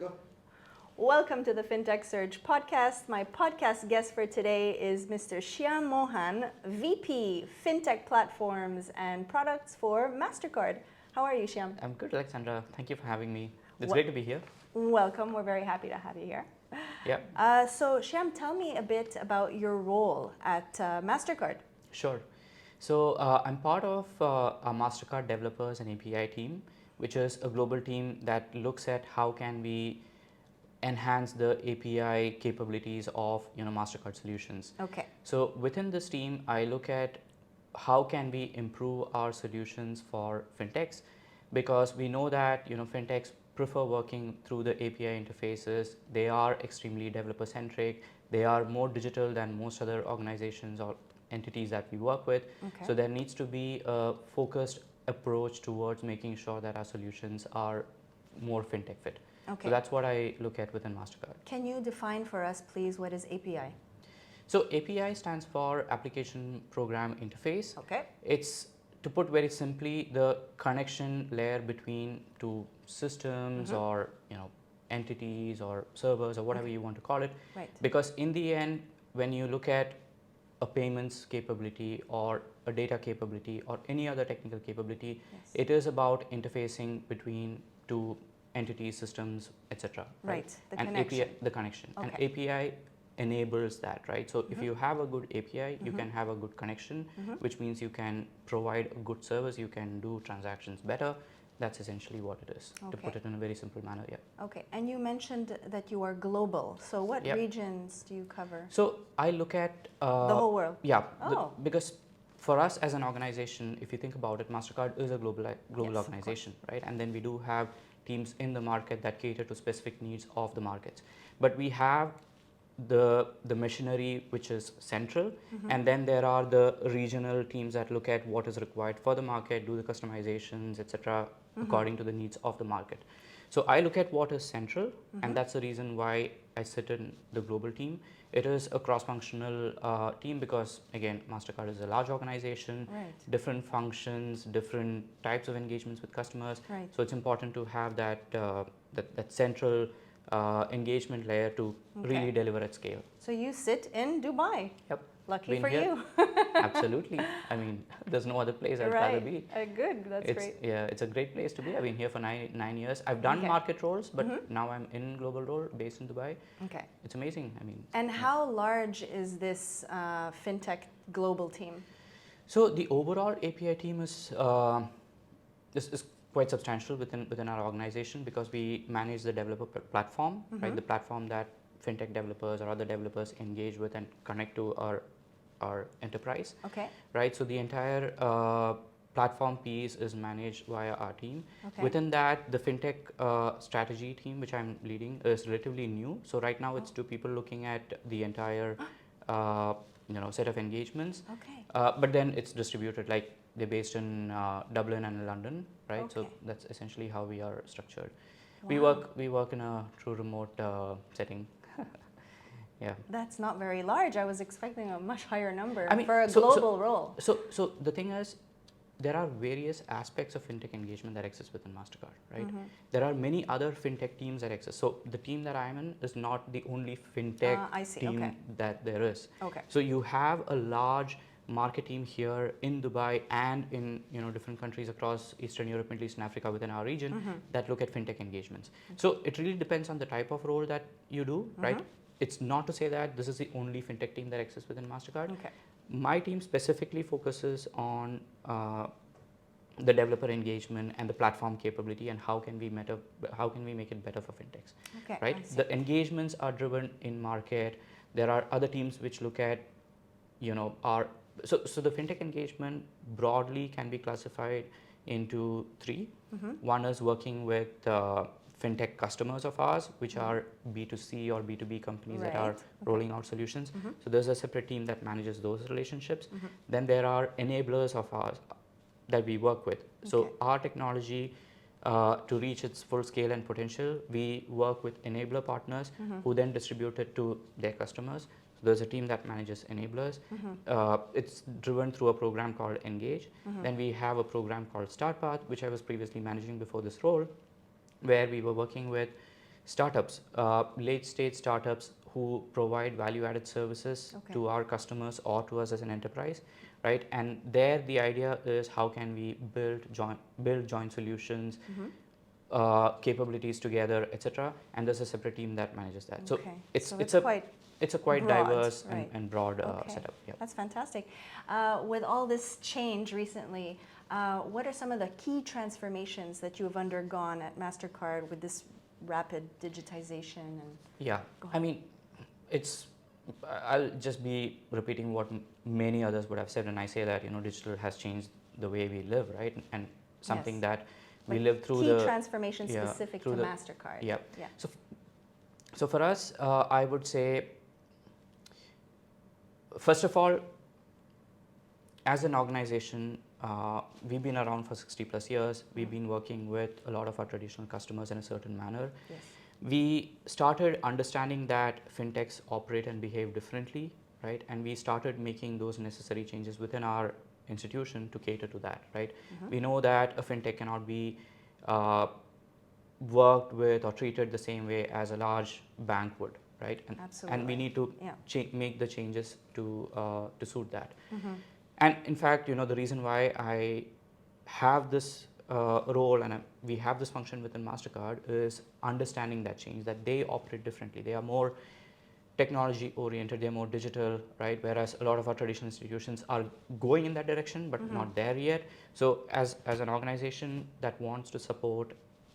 Go. Welcome to the FinTech Surge podcast. My podcast guest for today is Mr. Shyam Mohan, VP FinTech Platforms and Products for MasterCard. How are you, Shyam? I'm good, Alexandra. Thank you for having me. It's Wel- great to be here. Welcome. We're very happy to have you here. Yeah, So, Shyam, tell me a bit about your role at MasterCard. sure. So I'm part of our MasterCard developers and API team, which is a global team that looks at how can we enhance the API capabilities of MasterCard solutions. Okay. So within this team, I look at how can we improve our solutions for fintechs, because we know that fintechs prefer working through the API interfaces. They are extremely developer centric. They are more digital than most other organizations or entities that we work with. Okay. So there needs to be a focused approach towards making sure that our solutions are more fintech fit. Okay. So that's what I look at within MasterCard. Can you define for us, please, what is API? So API stands for Application Program Interface. Okay. It's, to put very simply, the connection layer between two systems or entities or servers or whatever you want to call it. Right. Because in the end, when you look at a payments capability or a data capability or any other technical capability, Yes. it is about interfacing between two entities, systems, etc. Right. The and connection. API, the connection. Okay. And API enables that, right? So if you have a good API, you can have a good connection, which means you can provide a good service, you can do transactions better. That's essentially what it is, to put Okay. it in a very simple manner. Yeah. Okay. And you mentioned that you are global. So what Yep. regions do you cover? So I look at The whole world? Yeah, Oh. because for us as an organization, if you think about it, MasterCard is a global Yes, of organization, right? And then we do have teams in the market that cater to specific needs of the markets. But we have the machinery which is central, and then there are the regional teams that look at what is required for the market, do the customizations, etc., according to the needs of the market. So I look at what is central, and that's the reason why I sit in the global team. It is a cross-functional team because, again, MasterCard is a large organization, Right. different functions, different types of engagements with customers. Right. So it's important to have that central engagement layer to Okay. really deliver at scale. So you sit in Dubai. Yep. Lucky Been for here. you. Absolutely. I mean, there's no other place I'd rather be. Good. That's It's, great. yeah, it's a great place to be. I've been here for nine years. I've done Okay. market roles, but now I'm in global role based in Dubai. Okay. It's amazing. I mean, And how large is this fintech global team? so the overall API team is quite substantial within our organization, because we manage the developer platform, right? The platform that fintech developers or other developers engage with and connect to our enterprise, Okay. right? So the entire platform piece is managed via our team. Okay. Within that, the fintech strategy team, which I'm leading, is relatively new. So right now, it's two people looking at the entire set of engagements. Okay. But then it's distributed, like they're based in Dublin and London, right? So Okay. that's essentially how we are structured. We Wow. work in a true remote setting. Yeah. That's not very large. I was expecting a much higher number I mean, for a so- global role. So the thing is, there are various aspects of fintech engagement that exist within MasterCard, right? There are many other fintech teams that exist. So the team that I'm in is not the only fintech I see. team Okay. that there is. Okay. So you have a large market team here in Dubai and in different countries across Eastern Europe, Middle East, and Africa within our region that look at fintech engagements. So it really depends on the type of role that you do, right? It's not to say that this is the only fintech team that exists within MasterCard. Okay. My team specifically focuses on the developer engagement and the platform capability, and how can we make it better for fintechs, Okay. right? I see. The engagements are driven in market. There are other teams which look at our so the fintech engagement broadly can be classified into three. One is working with fintech customers of ours, which are B2C or B2B companies that are Right. rolling out solutions. So there's a separate team that manages those relationships. Then there are enablers of ours that we work with. So Okay. our technology, to reach its full scale and potential, we work with enabler partners who then distribute it to their customers. So there's a team that manages enablers. It's driven through a program called Engage. Then we have a program called StartPath, which I was previously managing before this role, where we were working with startups, late stage startups who provide value added services to our customers or to us as an enterprise, right? And there the idea is how can we build joint solutions, capabilities together, etc. And there's a separate team that manages that. So it's a quite broad, diverse right. and broad setup. Yeah. That's fantastic. With all this change recently, what are some of the key transformations that you have undergone at MasterCard with this rapid digitization? And Yeah, I mean, I'll just be repeating what many others would have said when I say that, digital has changed the way we live, right? And something that we live through key transformation specific to MasterCard. Yeah. So for us, I would say, first of all, as an organization, we've been around for 60 plus years. We've been working with a lot of our traditional customers in a certain manner. Yes. We started understanding that fintechs operate and behave differently, right? And we started making those necessary changes within our institution to cater to that, right? We know that a fintech cannot be worked with or treated the same way as a large bank would, right? And we need to make the changes to suit that. And in fact, the reason why I have this role and we have this function within MasterCard is understanding that change, that they operate differently. They are more technology oriented, they're more digital, right? Whereas a lot of our traditional institutions are going in that direction, but not there yet. So as an organization that wants to support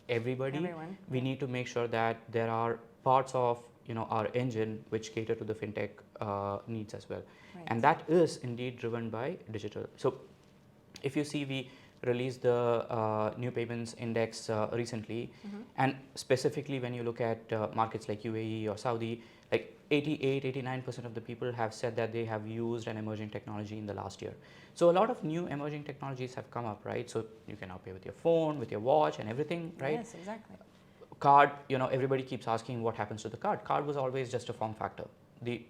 everybody, we need to make sure that there are parts of our engine which cater to the fintech needs as well. Right. And that is indeed driven by digital. So if you see, we released the new payments index recently, and specifically when you look at markets like UAE or Saudi, like 88-89% of the people have said that they have used an emerging technology in the last year. So a lot of new emerging technologies have come up, right? So you can now pay with your phone, with your watch and everything, right? Yes, exactly. Card, everybody keeps asking what happens to the card. Card was always just a form factor. The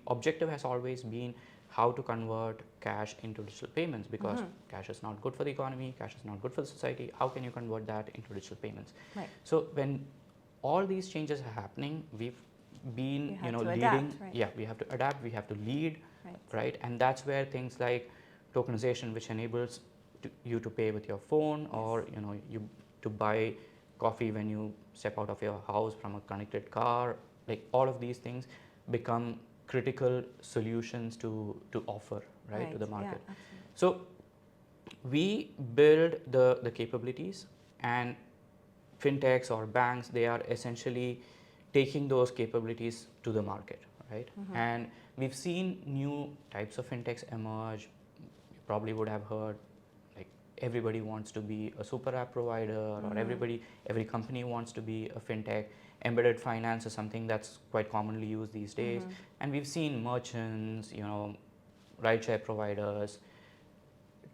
objective has always been how to convert cash into digital payments, because cash is not good for the economy, cash is not good for the society. How can you convert that into digital payments? Right. So when all these changes are happening, we've been leading. Adapt, right? Yeah, we have to adapt, we have to lead, right? And that's where things like tokenization, which enables you to pay with your phone, or you to buy coffee when you step out of your house from a connected car, like all of these things become critical solutions to offer, right, to the market. Yeah, so we build the capabilities, and fintechs or banks, they are essentially taking those capabilities to the market, right? And we've seen new types of fintechs emerge. You probably would have heard, like, everybody wants to be a super app provider, or every company wants to be a fintech. Embedded finance is something that's quite commonly used these days. And we've seen merchants, rideshare providers,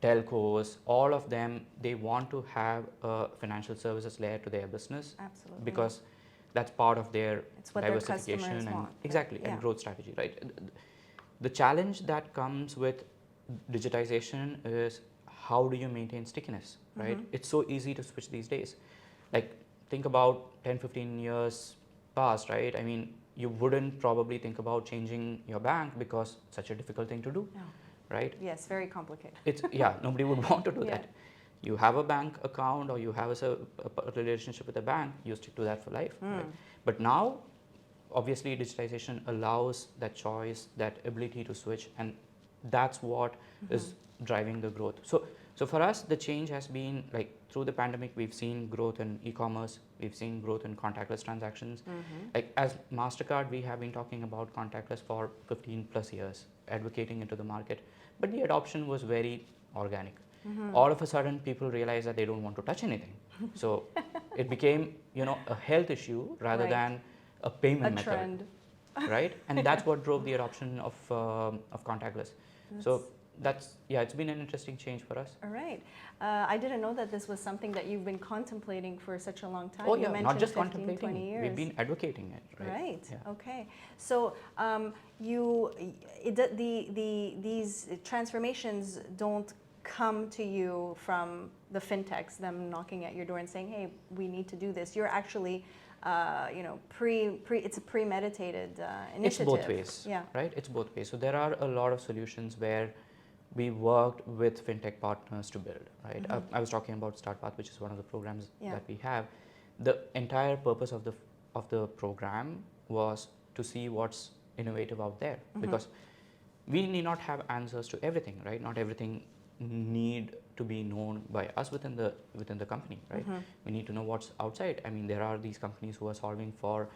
telcos, all of them, they want to have a financial services layer to their business. Absolutely. Because that's part of their diversification their and want, exactly, and growth strategy, right? The challenge that comes with digitization is how do you maintain stickiness, right? It's so easy to switch these days. Like, think about 10-15 years past, right? I mean, you wouldn't probably think about changing your bank because it's such a difficult thing to do, right? Yes, very complicated. Nobody would want to do that. You have a bank account, or you have a relationship with a bank, you stick to that for life, right? But now, obviously, digitization allows that choice, that ability to switch, and that's what is driving the growth. So for us, the change has been, like, through the pandemic, we've seen growth in e-commerce, we've seen growth in contactless transactions. Like, as MasterCard, we have been talking about contactless for 15 plus years, advocating into the market, but the adoption was very organic. All of a sudden, people realized that they don't want to touch anything. So it became, a health issue rather than a payment method. Trend. Right? And that's what drove the adoption of contactless. It's been an interesting change for us. All right. I didn't know that this was something that you've been contemplating for such a long time. Oh, you yeah, not just 15, contemplating. 20 years. We've been advocating it, right? Right. Yeah. Okay. So these transformations don't come to you from the fintechs, them knocking at your door and saying, hey, we need to do this. You're actually it's a premeditated initiative. It's both ways, Yeah. right? It's both ways. So there are a lot of solutions where we worked with fintech partners to build, right? I was talking about StartPath, which is one of the programs that we have. The entire purpose of the program was to see what's innovative out there, because we need not have answers to everything, right? Not everything need to be known by us within the company, right? We need to know what's outside. I mean, there are these companies who are solving for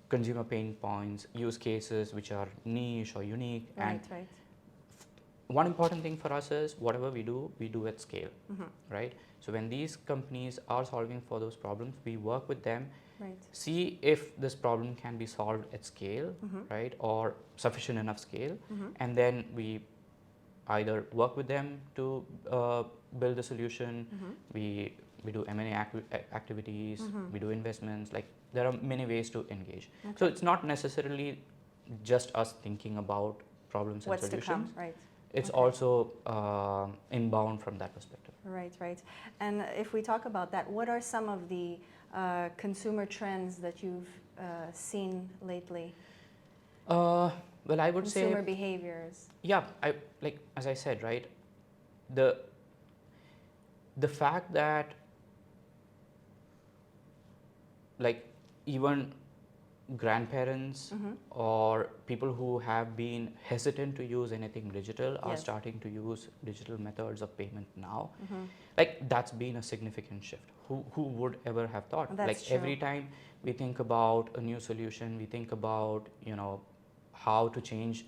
consumer pain points, use cases which are niche or unique. Right. One important thing for us is whatever we do at scale, right? So when these companies are solving for those problems, we work with them, see if this problem can be solved at scale, right, or sufficient enough scale, and then we either work with them to build a solution. We do M&A activities, we do investments. Like, there are many ways to engage. So it's not necessarily just us thinking about problems and solutions. What's to come, right? It's also inbound from that perspective. Right. And if we talk about that, what are some of the consumer trends that you've seen lately? Well, I would say consumer behaviors. Yeah, as I said, right, the fact that, like, even grandparents or people who have been hesitant to use anything digital are starting to use digital methods of payment now. Like, that's been a significant shift. Who would ever have thought? That's true. Every time we think about a new solution, we think about, how to change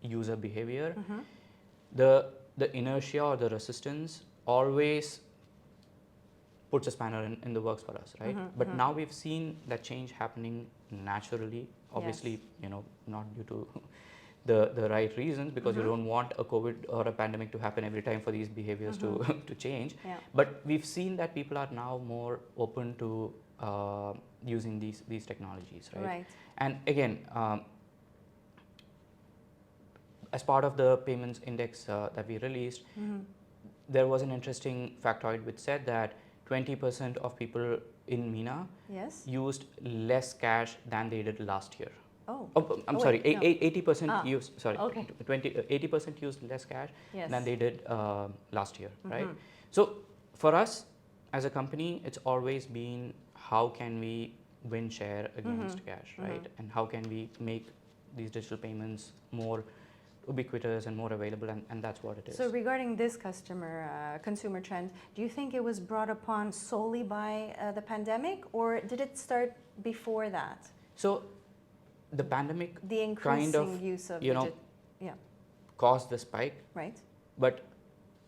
user behavior, the inertia or the resistance always puts a spanner in the works for us, right? But now we've seen that change happening naturally, obviously, not due to the right reasons, because you don't want a COVID or a pandemic to happen every time for these behaviors to change. But we've seen that people are now more open to using these technologies, right? And again, as part of the payments index that we released, there was an interesting factoid which said that 20% of people in MENA used less cash than they did last year. I'm sorry, 80% used, sorry, 80% used less cash than they did last year, right? So for us as a company, it's always been, how can we win share against cash, right? And how can we make these digital payments more ubiquitous and more available, and that's what it is. So regarding this consumer trend, do you think it was brought upon solely by the pandemic, or did it start before that? So the pandemic the increasing use of caused the spike, right? But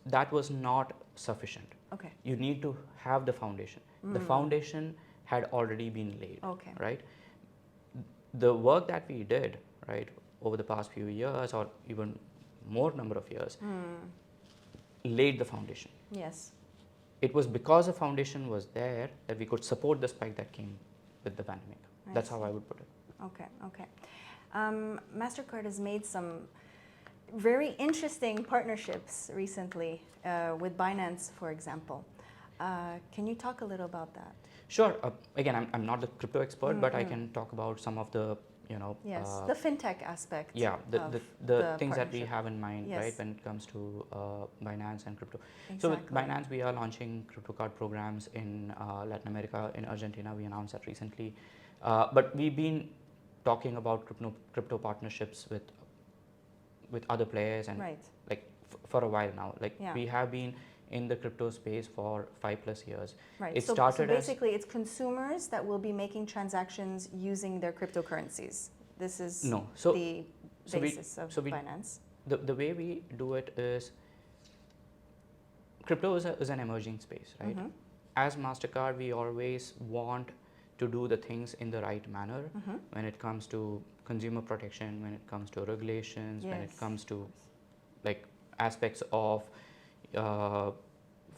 that was not sufficient. Okay. You need to have the foundation. The foundation had already been laid, right? The work that we did, right, over the past few years, or even more number of years, laid the foundation. Yes. It was because the foundation was there that we could support the spike that came with the pandemic. That's how I would put it. Okay. MasterCard has made some very interesting partnerships recently with Binance, for example. Can you talk a little about that? Sure. Again, I'm not the crypto expert, but I can talk about some of the the fintech aspect. Yeah, the things that we have in mind, right, when it comes to Binance and crypto. So with Binance, we are launching crypto card programs in Latin America, in Argentina. We announced that recently. But we've been talking about crypto partnerships with other players, and for a while now. We have been in the crypto space for 5+ years. Right. It so started basically, it's consumers that will be making transactions using their cryptocurrencies. This is the basis of Binance. The way we do it is, crypto is an emerging space, right? As MasterCard, we always want to do the things in the right manner when it comes to consumer protection, when it comes to regulations, when it comes to aspects of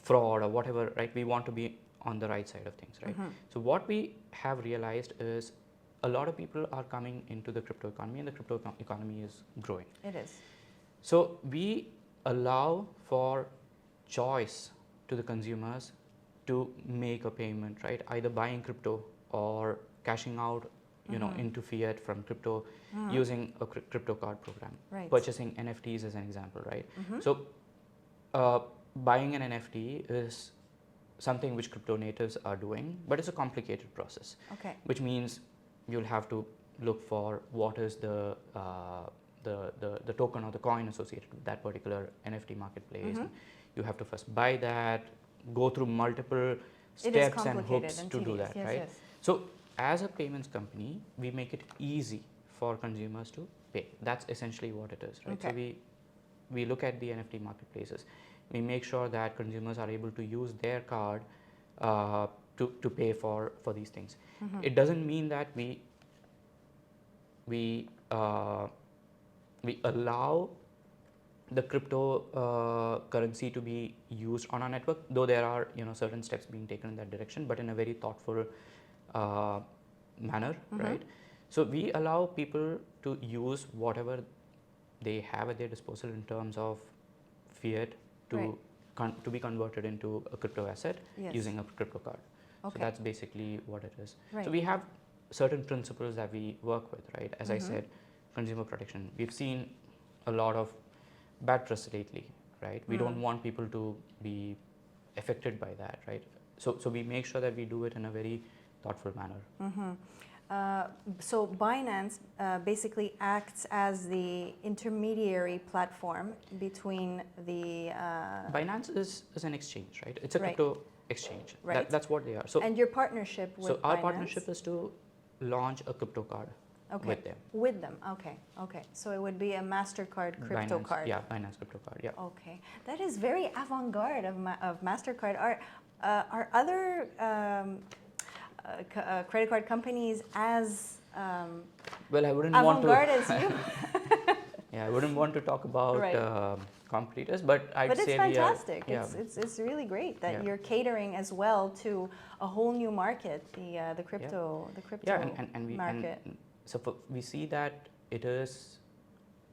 fraud or whatever, right? We want to be on the right side of things, right? So what we have realized is, a lot of people are coming into the crypto economy, and the crypto economy is growing. It is. So we allow for choice to the consumers to make a payment, right? Either buying crypto or cashing out, into fiat from crypto using a crypto card program. Right. Purchasing NFTs as an example, right? So buying an NFT is something which crypto natives are doing, but it's a complicated process. Okay. Which means you'll have to look for what is the token or the coin associated with that particular NFT marketplace. You have to first buy that, go through multiple steps and hoops and to do tedious. that, Yes, right? yes. So as a payments company, we make it easy for consumers to pay. That's essentially what it is, right? Okay. So we look at the NFT marketplaces. We make sure that consumers are able to use their card to pay for these things. It doesn't mean that we allow the crypto currency to be used on our network, though there are certain steps being taken in that direction, but in a very thoughtful manner, right? So we allow people to use whatever they have at their disposal in terms of fiat to be converted into a crypto asset using a crypto card. Okay. So that's basically what it is. Right. So we have certain principles that we work with, right? As I said, consumer protection. We've seen a lot of bad press lately, right? We don't want people to be affected by that, right? So we make sure that we do it in a very thoughtful manner. So Binance basically acts as the intermediary platform between the... Binance is an exchange, right? It's a Right. crypto exchange. Right. That's what they are. So, and your partnership with our Binance? partnership is to launch a crypto card with them. With them, okay. So it would be a MasterCard crypto Binance, card. Yeah, Binance crypto card, yeah. Okay, that is very avant-garde of MasterCard. Are other credit card companies as well, I wouldn't want to. avant-garde as you? Yeah, I wouldn't want to talk about competitors, but I'd say it's fantastic. we are. It's really great that Yeah. you're catering as well to a whole new market, the crypto market. So we see that it is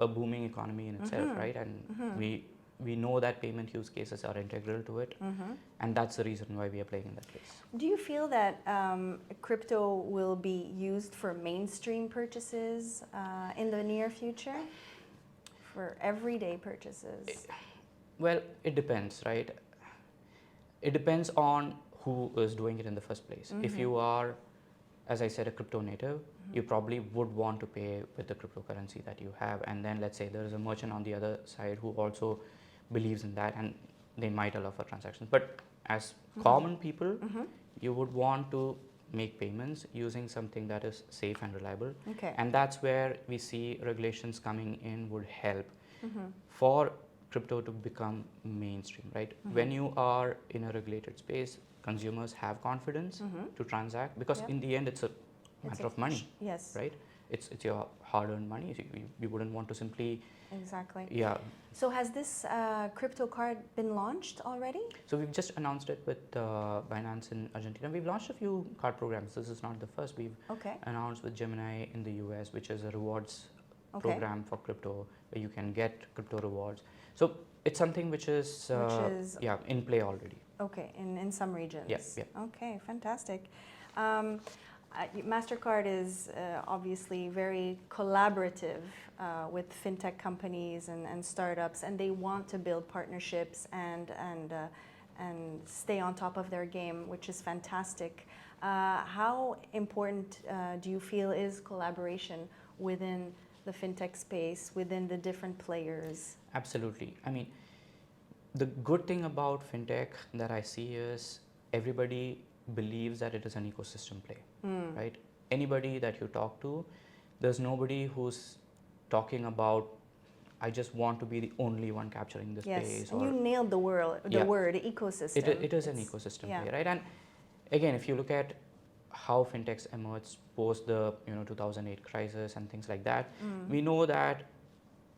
a booming economy in itself, right? And we know that payment use cases are integral to it, and that's the reason why we are playing in that place. Do you feel that crypto will be used for mainstream purchases in the near future? For everyday purchases? Well, it depends, right? It depends on who is doing it in the first place. If you are, as I said, a crypto native, you probably would want to pay with the cryptocurrency that you have. And then let's say there is a merchant on the other side who also believes in that, and they might allow for transactions. But as common people, you would want to make payments using something that is safe and reliable. Okay. And that's where we see regulations coming in would help for crypto to become mainstream, right? When you are in a regulated space, consumers have confidence to transact, because in the end it's a matter of money. Yes. Right? It's your hard-earned money. You wouldn't want to simply... Exactly. Yeah. So has this crypto card been launched already? So we've just announced it with Binance in Argentina. We've launched a few card programs. This is not the first. We've announced with Gemini in the US, which is a rewards program for crypto, where you can get crypto rewards. So it's something which is in play already. Okay, in some regions. Yes. Yeah. Okay, fantastic. MasterCard is obviously very collaborative with fintech companies and startups, and they want to build partnerships and stay on top of their game, which is fantastic. How important do you feel is collaboration within the fintech space, within the different players? Absolutely. I mean, the good thing about fintech that I see is everybody believes that it is an ecosystem play, right? Anybody that you talk to, there's nobody who's talking about, I just want to be the only one capturing this space. Yes, and you nailed the word ecosystem. It is an ecosystem play, right? And again, if you look at how fintechs emerged post the 2008 crisis and things like that, we know that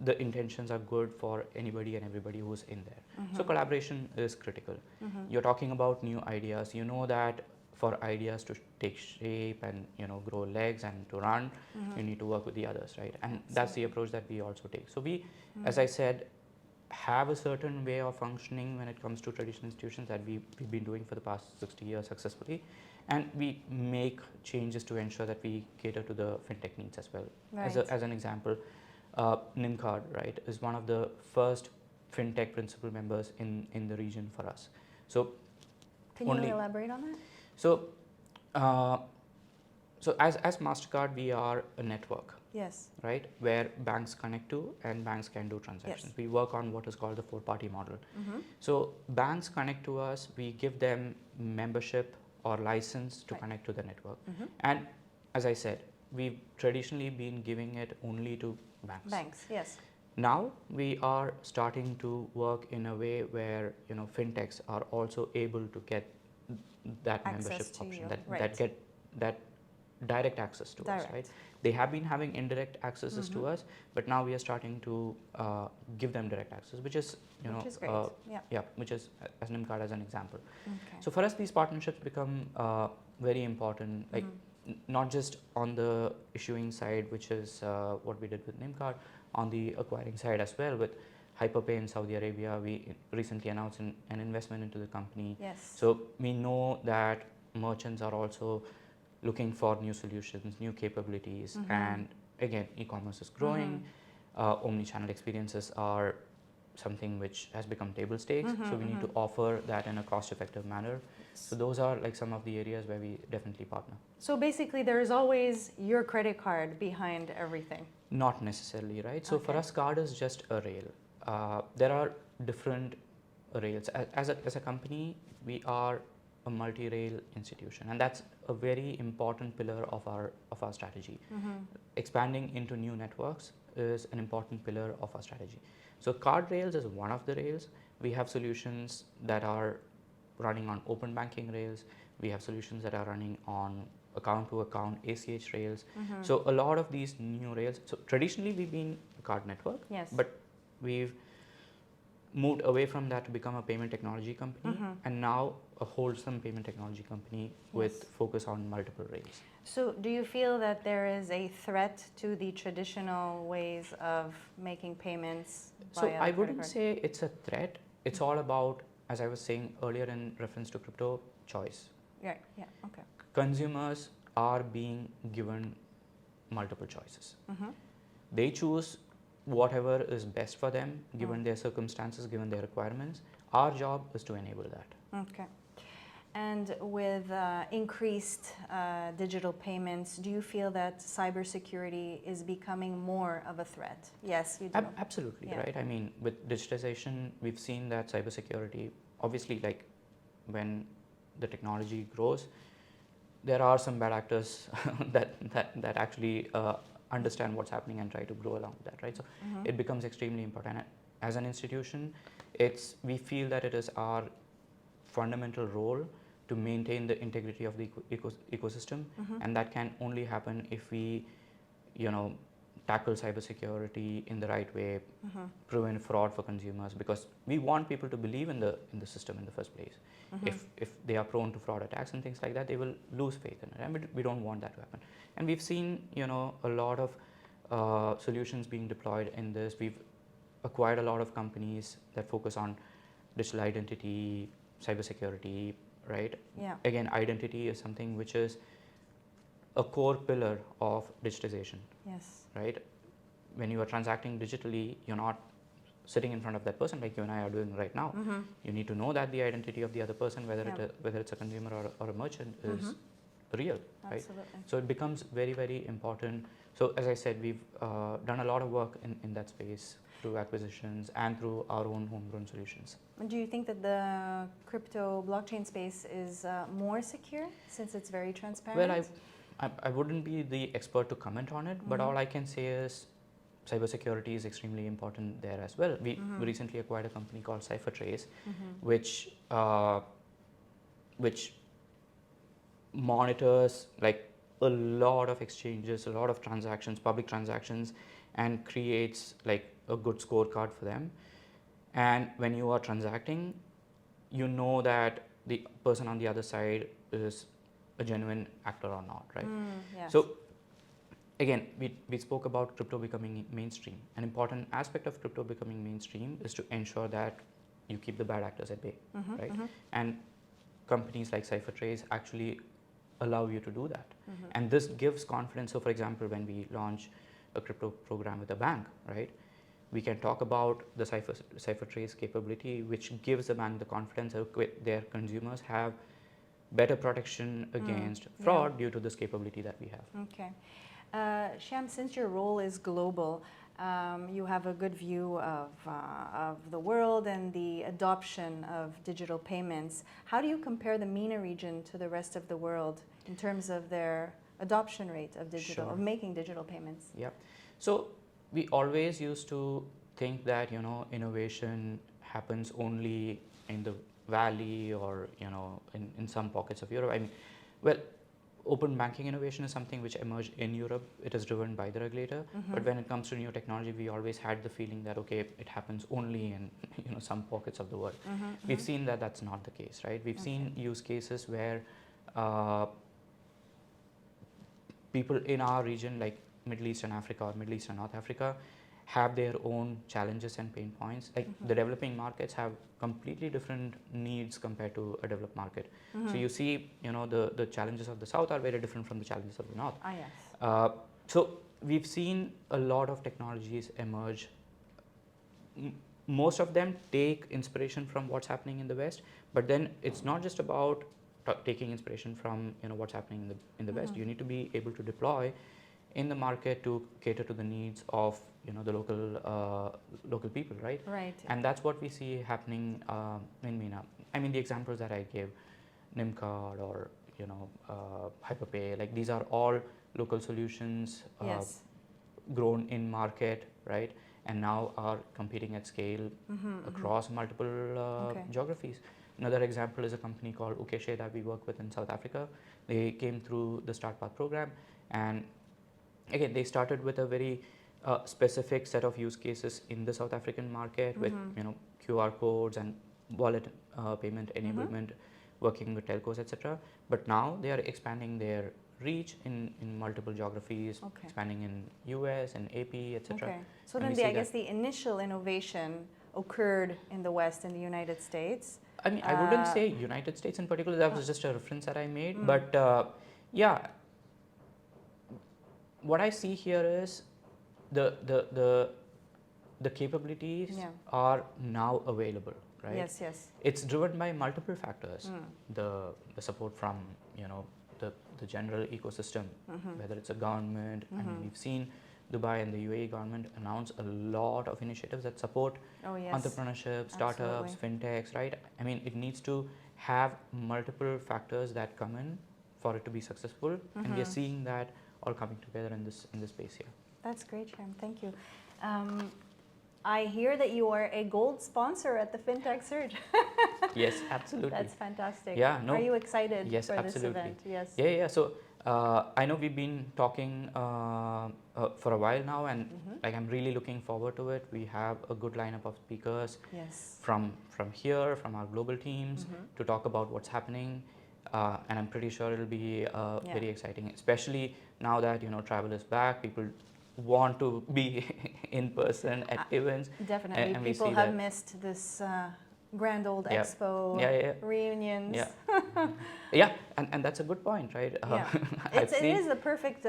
the intentions are good for anybody and everybody who's in there. So collaboration is critical. You're talking about new ideas. You know that for ideas to take shape and grow legs and to run, you need to work with the others, right? And that's the approach that we also take. So we, as I said, have a certain way of functioning when it comes to traditional institutions that we've been doing for the past 60 years successfully. and we make changes to ensure that we cater to the fintech needs as well. Right. As an example, NIMCard, right, is one of the first fintech principal members in the region for us. So Can you elaborate on that? so uh, so as MasterCard, we are a network, Yes. right, where banks connect to and banks can do transactions. Yes. We work on what is called the four-party model. Mm-hmm. So banks connect to us, we give them membership or license to Right. connect to the network. Mm-hmm. And as I said, we've traditionally been giving it only to banks. Banks, yes. Now we are starting to work in a way where fintechs are also able to get that Access membership to option, you, that right. get that direct access to us, right? They have been having indirect accesses to us, but now we are starting to give them direct access, which is Which is great. which is as NIMCard as an example. Okay. So for us, these partnerships become very important, like not just on the issuing side, which is what we did with NIMCard, on the acquiring side as well with Hyperpay in Saudi Arabia. We recently announced an investment into the company. Yes. So we know that merchants are also looking for new solutions, new capabilities, and again, e-commerce is growing. Omni-channel experiences are something which has become table stakes, so we need to offer that in a cost-effective manner. So those are like some of the areas where we definitely partner. So basically, there is always your credit card behind everything. Not necessarily, right? So for Okay. us, card is just a rail. There are different rails. As a company, we are a multi-rail institution, and that's a very important pillar of our strategy. Expanding into new networks is an important pillar of our strategy. So card rails is one of the rails. We have solutions that are running on open banking rails. We have solutions that are running on account to account ACH rails. So a lot of these new rails. So traditionally we've been a card network, Yes. but we've moved away from that to become a payment technology company, and now a wholesome payment technology company with focus on multiple rails. So do you feel that there is a threat to the traditional ways of making payments So via I the credit wouldn't card? say it's a threat. It's all about, as I was saying earlier in reference to crypto, choice. Right, yeah, okay. Consumers are being given multiple choices. They choose whatever is best for them, given their circumstances, given their requirements. Our job is to enable that. Okay. And with increased digital payments, do you feel that cybersecurity is becoming more of a threat? Yes, you do. Absolutely, Yeah. right? I mean, with digitization, we've seen that cybersecurity, obviously, like when the technology grows, there are some bad actors that actually understand what's happening and try to grow along with that, right? So it becomes extremely important. And as an institution, we feel that it is our fundamental role to maintain the integrity of the ecosystem, and that can only happen if we, tackle cybersecurity in the right way, prevent fraud for consumers, because we want people to believe in the system in the first place. If they are prone to fraud attacks and things like that, they will lose faith in it, and we don't want that to happen. And we've seen a lot of solutions being deployed in this. We've acquired a lot of companies that focus on digital identity, cybersecurity, right? Yeah. Again, identity is something which is a core pillar of digitization, Yes. right? When you are transacting digitally, you're not sitting in front of that person like you and I are doing right now. You need to know that the identity of the other person, whether it's a consumer or a merchant, is real, right? Absolutely. So it becomes very, very important. So as I said, we've done a lot of work in that space through acquisitions and through our own homegrown solutions. Do you think that the crypto blockchain space is more secure since it's very transparent? Well, I wouldn't be the expert to comment on it, but all I can say is cybersecurity is extremely important there as well. We recently acquired a company called CipherTrace, which monitors like a lot of exchanges, a lot of transactions, public transactions, and creates like a good scorecard for them. And when you are transacting, you know that the person on the other side is a genuine actor or not, right? Yes. So again, we spoke about crypto becoming mainstream. An important aspect of crypto becoming mainstream is to ensure that you keep the bad actors at bay, right? And companies like CipherTrace actually allow you to do that. And this gives confidence. So for example, when we launch a crypto program with a bank, right, we can talk about the cipher trace capability, which gives the bank the confidence that their consumers have better protection against fraud due to this capability that we have. Okay. Shyam, since your role is global, you have a good view of the world and the adoption of digital payments. How do you compare the MENA region to the rest of the world in terms of their adoption rate of digital, of making digital payments? Yeah. So we always used to think that, you know, innovation happens only in the valley or, you know, in some pockets of Europe. I mean, well, open banking innovation is something which emerged in Europe. It is driven by the regulator. But when it comes to new technology, we always had the feeling that, okay, it happens only in, you know, some pockets of the world. We've seen that that's not the case, right? We've seen use cases where people in our region, like Middle East and Africa or Middle East and North Africa, have their own challenges and pain points. Like the developing markets have completely different needs compared to a developed market. So you see, you know, the challenges of the South are very different from the challenges of the North. Ah, yes. So we've seen a lot of technologies emerge. Most of them take inspiration from what's happening in the West, but then it's not just about taking inspiration from, you know, what's happening in the West. You need to be able to deploy in the market to cater to the needs of, you know, the local people, right? Right. And that's what we see happening in MENA. I mean, the examples that I gave, NIMCard or, you know, Hyperpay, like these are all local solutions grown in market, right? And now are competing at scale across multiple geographies. Another example is a company called Ukeshe that we work with in South Africa. They came through the Start Path program, and again, they started with a very specific set of use cases in the South African market with, you know, QR codes and wallet payment enablement, working with telcos, etc. But now they are expanding their reach in multiple geographies, expanding in US and AP, etc. Okay. So then I guess the initial innovation occurred in the West, in the United States. I mean, I wouldn't say United States in particular. That was just a reference that I made. But yeah, what I see here is the capabilities are now available, right? Yes, yes. It's driven by multiple factors. The support from, you know, the general ecosystem, whether it's a government. I mean, we've seen Dubai and the UAE government announce a lot of initiatives that support entrepreneurship, startups, fintechs, right? I mean, it needs to have multiple factors that come in for it to be successful, and we are seeing that all coming together in this space here. That's great, Shyam. Thank you. I hear that you are a gold sponsor at the FinTech Surge. Yes, absolutely. That's fantastic. Yeah, no. Are you excited for absolutely. this event? Yes. Yeah. So I know we've been talking for a while now, and like I'm really looking forward to it. We have a good lineup of speakers from here, from our global teams, to talk about what's happening. And I'm pretty sure it'll be very exciting, especially now that, you know, travel is back. People want to be in person at events. Definitely, and people have missed this grand old expo reunions. Yeah, and that's a good point, right? It is the perfect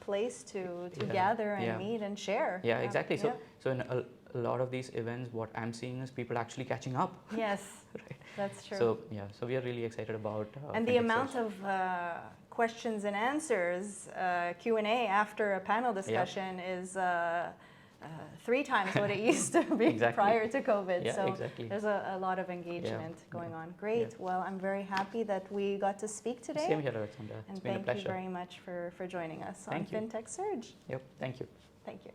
place to gather and meet and share. Yeah, exactly. So in a lot of these events, what I'm seeing is people actually catching up. Yes, right. That's true. So we are really excited about. And the amount of questions and answers, Q&A after a panel discussion is 3 times what it used to be prior to COVID. So there's a lot of engagement going on. Great. Well, I'm very happy that we got to speak today. Same here, Alexandra. And thank you very much for joining us on FinTech Surge. Yep. Thank you. Thank you.